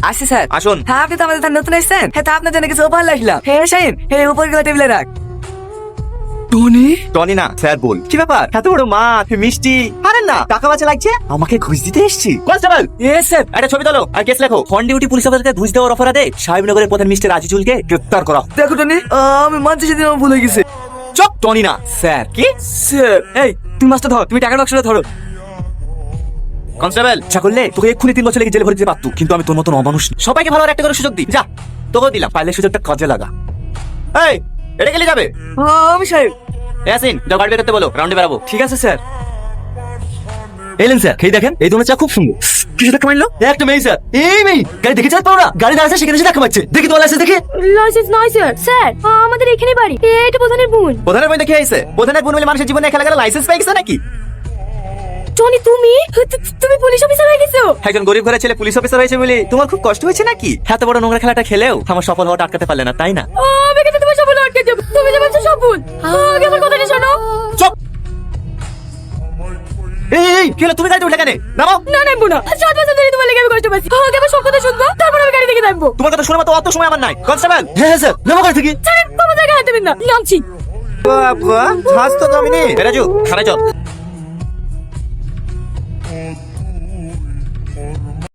আসছি স্যার। আসুন। হ্যাঁ, আপনি তো আমাদের থানায় নতুন এসেছেন। হ্যাঁ, তা আপনার জন্য কিছু উপহার আসলাম। হ্যাঁ শাহিন, হ্যাঁ উপর গুলো টেবিলে রাখ। টনি, টনি না স্যার বল। কি ব্যাপার, এত বড় মাছ মিষ্টি আরে না টাকা বাঁচা লাগছে, আমাকে ঘুষ দিতে এসেছি। Constable yes sir. একটা ছবি তোলো আর কেস লেখো। অন ডিউটি পুলিশ অফিসারকে ঘুষ দেওয়ার অপরাধে সাহেবনগরের প্রধান মিস্টার আজিজুলকে গ্রেফতার করা। দেখো টনি, আমি মানছি সেদিন আমার ভুল হয়ে গেছে। চুপ টনি না স্যার। কি স্যার, এই তুমি মাছটা ধরো, তুমি টাকার বাক্সটা ধরো। কনস্টেবল ইচ্ছা করলে তোকে এক্ষুনি 3 বছর লেগে জেলে ভরে দিতে পারতো, কিন্তু আমি তোর মতন অমানুষ না। সবাইকে ভালো আর একটা করে সুযোগ দিই। যা তোকেও দিলাম, পাইলে সুযোগটা কাজে লাগা। এই এটা গেলে যাবে। আমি সাহেব। ইয়াসিন যাও গাড়ি বের করতে বলো, রাউন্ডে বেরাবো। ঠিক আছে স্যার। এলেন স্যার, খেয়ে দেখেন এই তোমার চা খুব সুন্দর। কিছু টাকা মারলো একটা মেয়ে স্যার। এই মেয়ে গাড়ি দেখে চালাতে পারো না, গাড়ি দাঁড়াচ্ছে সেখানে এসে টাকা মারছে। দেখি তোমার লাইসেন্স দেখে। লাইসেন্স নয় স্যার। স্যার আমাদের এখানে বাড়ি, এটা প্রধানের বোন। প্রধানের বোন দেখে আইছে। প্রধানের বোন বলে মানুষের জীবনে খেলা গেলে লাইসেন্স পেয়ে গেছে নাকি? টনি তুমি পুলিশ অফিসার হয়ে গেছো? একজন গরিব ঘরের ছেলে পুলিশ অফিসার হয়েছে বলে তোমার খুব কষ্ট হয়েছে নাকি? এত বড় নোংরা খেলাটা খেলেও আমার সফল হওয়াটা আটকাতে পারলে না, তাই না? আমি কিন্তু তোমার সফল আটকে দেব। তুমি যে বলছো সফল, আগে আমার কথাটা শোনো। চুপ। এই কি হলো, তুমি গাড়িতে উঠলে কেন? নামো। না নামবো না, 7 বছর ধরে তোমার লেগে আমি কষ্ট পাচ্ছি। আগে আমার সব কথা শুনবো, তারপর আমি গাড়ি থেকে নামবো। তোমার কথা শোনার মতো অত সময় আমার নাই। কনস্টেবল হ্যাঁ স্যার, নামো গাড়ি থেকে। স্যার আমার জায়গায় হাত দেবেন না, নামছি। বাবা ছাস তো জমিনি। রাজু খারাই চল।